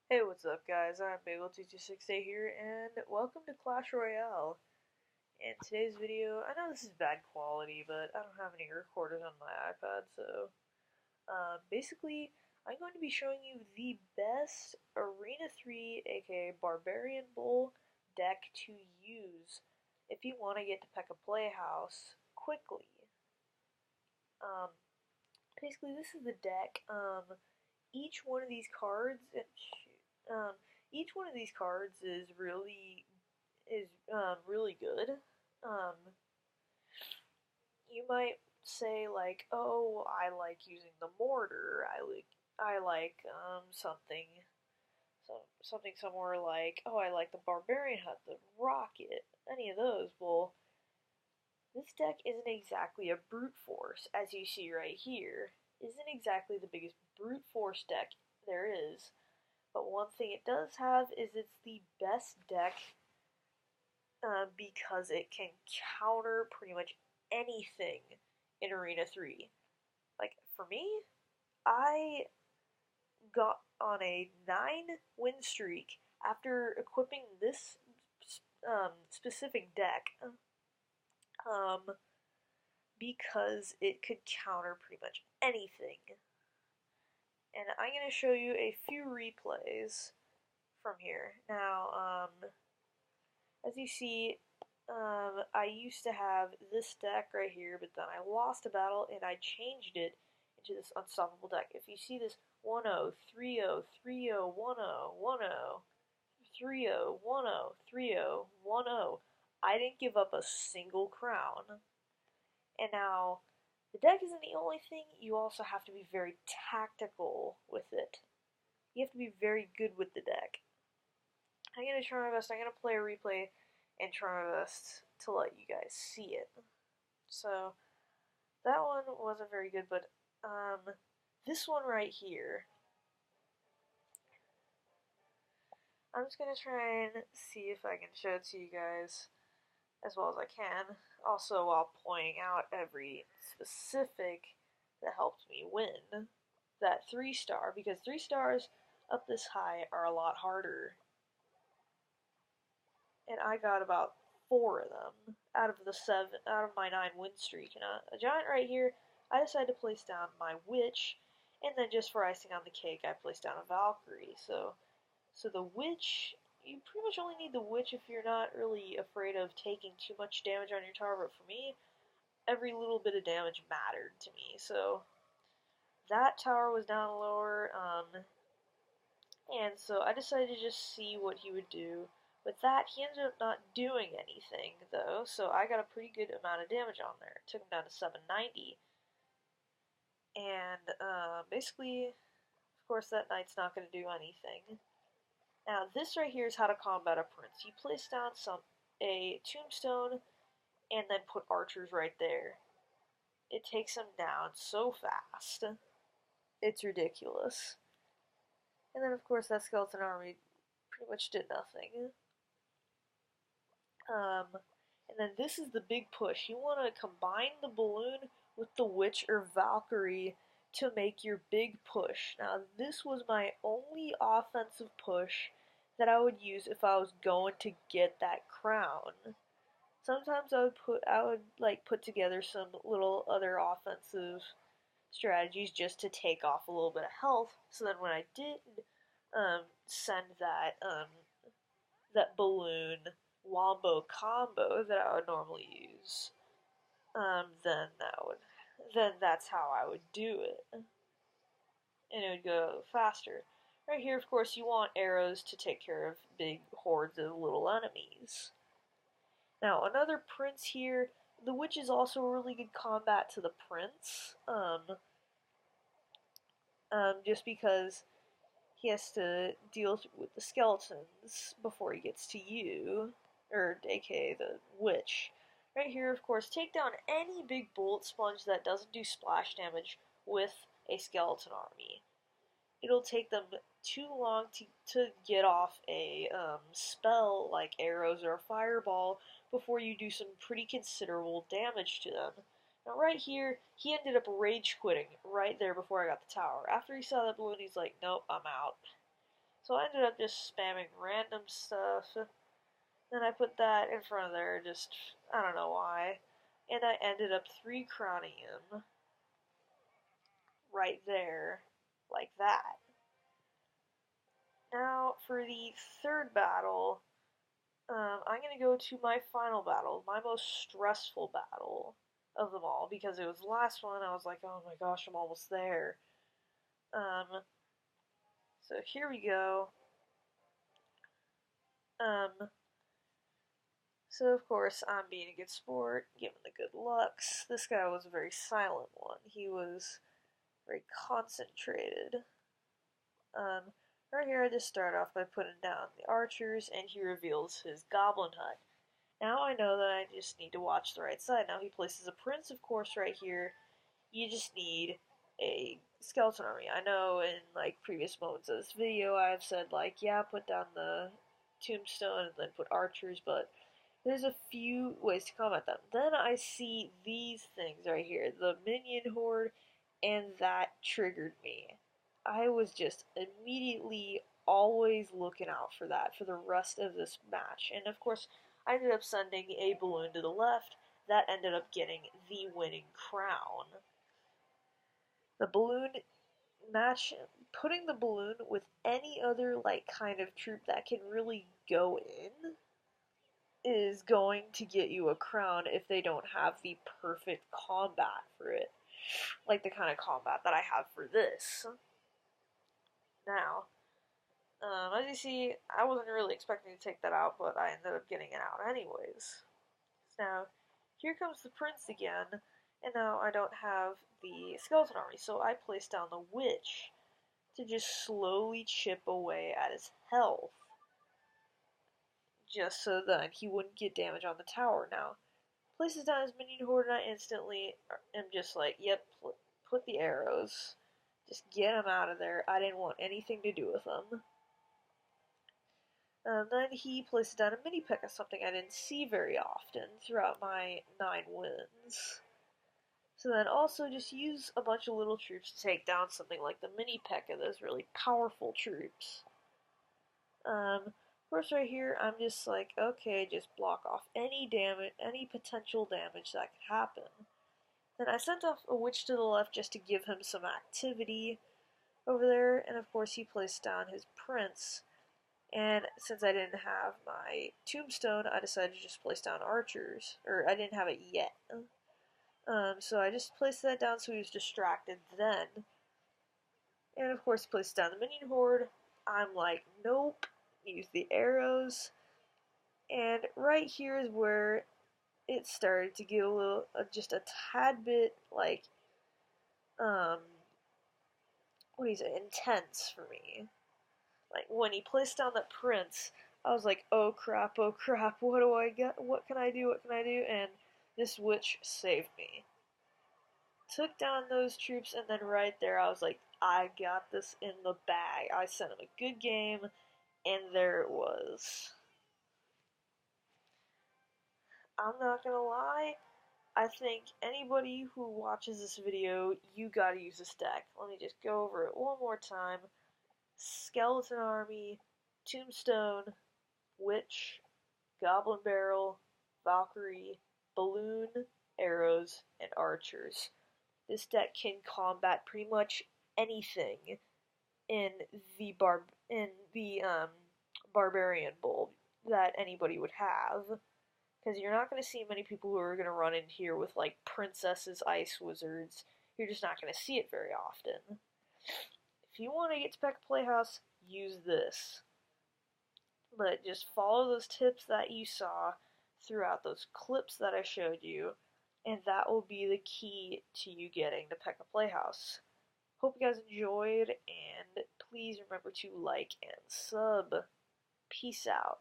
Hey, what's up guys? I'm Bagel226A here, and welcome to Clash Royale. In today's video, I know this is bad quality, but I don't have any recorders on my iPad, so basically, I'm going to be showing you the best Arena 3, aka Barbarian Bull, deck to use if you want to get to P.E.K.K.A Playhouse quickly. Um, Basically, this is the deck. Each one of these cards, um, each one of these cards is really good. Um, you might say like, oh, I like using the mortar. I like something somewhere like, oh, I like the barbarian hut, the rocket, any of those. Well, this deck isn't exactly a brute force, as you see right here. Isn't exactly the biggest brute force deck there is. But one thing it does have is it's the best deck because it can counter pretty much anything in Arena 3. Like, for me, I got on a 9-win streak after equipping this specific deck um, because it could counter pretty much anything. And I'm going to show you a few replays from here. Now, as you see, I used to have this deck right here, but then I lost a battle and I changed it into this unstoppable deck. If you see this 1-0, 3-0, 3-0, 1-0, 1-0, 3-0, 1-0, 3-0, 1-0, I didn't give up a single crown. And now, the deck isn't the only thing, you also have to be very tactical with it. You have to be very good with the deck. I'm going to try my best. I'm going to play a replay and try my best to let you guys see it. So, that one wasn't very good, but this one right here, I'm just going to try and see if I can show it to you guys as well as I can, also while pointing out every specific that helped me win that 3-star, because 3 stars up this high are a lot harder. And I got about 4 of them out of my 9-win streak. And a giant right here, I decided to place down my witch, and then just for icing on the cake, I placed down a Valkyrie. So the witch, you pretty much only need the witch if you're not really afraid of taking too much damage on your tower. But for me, every little bit of damage mattered to me. So that tower was down lower, and so I decided to just see what he would do. With that, he ended up not doing anything, though, so I got a pretty good amount of damage on there. It took him down to 790. And, basically, of course, that knight's not going to do anything. Now, this right here is how to combat a prince. You place down a tombstone, and then put archers right there. It takes him down so fast. It's ridiculous. And then, of course, that skeleton army pretty much did nothing. And then this is the big push. You want to combine the balloon with the witch or Valkyrie to make your big push. Now, this was my only offensive push that I would use if I was going to get that crown. Sometimes I would put together some little other offensive strategies just to take off a little bit of health, so then when I did send that balloon wombo combo that I would normally use, then that's how I would do it, and it would go faster. Right here, of course, you want arrows to take care of big hordes of little enemies. Now, another prince here, the witch is also a really good combat to the prince, just because he has to deal with the skeletons before he gets to you, or aka the witch. Right here, of course, take down any big bullet sponge that doesn't do splash damage with a skeleton army. It'll take them too long to get off a spell like arrows or a fireball before you do some pretty considerable damage to them. Now right here, he ended up rage quitting right there before I got the tower. After he saw that balloon, he's like, nope, I'm out. So I ended up just spamming random stuff. Then I put that in front of there, just, I don't know why. And I ended up 3 crowning him right there, like that. Now, for the third battle, I'm going to go to my final battle, my most stressful battle of them all, because it was the last one. I was like, oh my gosh, I'm almost there. So here we go. So of course I'm being a good sport, giving the good looks. This guy was a very silent one. He was very concentrated. Right here I just start off by putting down the archers, and he reveals his goblin hut. Now I know that I just need to watch the right side. Now he places a prince, of course, right here. You just need a skeleton army. I know in like previous moments of this video I've said like, yeah, put down the tombstone and then put archers, but there's a few ways to combat them. Then I see these things right here, the minion horde, and that triggered me. I was just immediately always looking out for that for the rest of this match. And of course, I ended up sending a balloon to the left. That ended up getting the winning crown. The balloon match, putting the balloon with any other like kind of troop that can really go in is going to get you a crown if they don't have the perfect combat for it. Like the kind of combat that I have for this. Now, as you see, I wasn't really expecting to take that out, but I ended up getting it out anyways. Now, here comes the prince again, and now I don't have the skeleton army, so I placed down the witch to just slowly chip away at his health, just so that he wouldn't get damage on the tower. Now, places down his minion horde, and I instantly am just like, yep, put the arrows. Just get him out of there. I didn't want anything to do with them. Then he places down a mini P.E.K.K.A, something I didn't see very often throughout my 9 wins. So then also just use a bunch of little troops to take down something like the mini P.E.K.K.A, those really powerful troops. Of course right here, I'm just like, okay, just block off any damage, any potential damage that could happen. Then I sent off a witch to the left just to give him some activity over there, and of course he placed down his prince. And since I didn't have my tombstone, I decided to just place down archers. Or, I didn't have it yet. So I just placed that down so he was distracted then. And of course, placed down the minion horde. I'm like, nope. Use the arrows. And right here is where it started to get a little, just a tad bit, like, what is it, intense for me. Like, when he placed down that prince, I was like, oh crap, what do I get? What can I do? And this witch saved me. Took down those troops, and then right there, I was like, I got this in the bag. I sent him a good game, and there it was. I'm not gonna lie, I think anybody who watches this video, you gotta use this deck. Let me just go over it one more time. Skeleton Army, Tombstone, Witch, Goblin Barrel, Valkyrie, Balloon, Arrows, and Archers. This deck can combat pretty much anything in the Barbarian Bowl that anybody would have. Because you're not going to see many people who are going to run in here with like princesses, ice wizards. You're just not going to see it very often. If you want to get to P.E.K.K.A Playhouse, use this. But just follow those tips that you saw throughout those clips that I showed you, and that will be the key to you getting to P.E.K.K.A Playhouse. Hope you guys enjoyed, and please remember to like and sub. Peace out.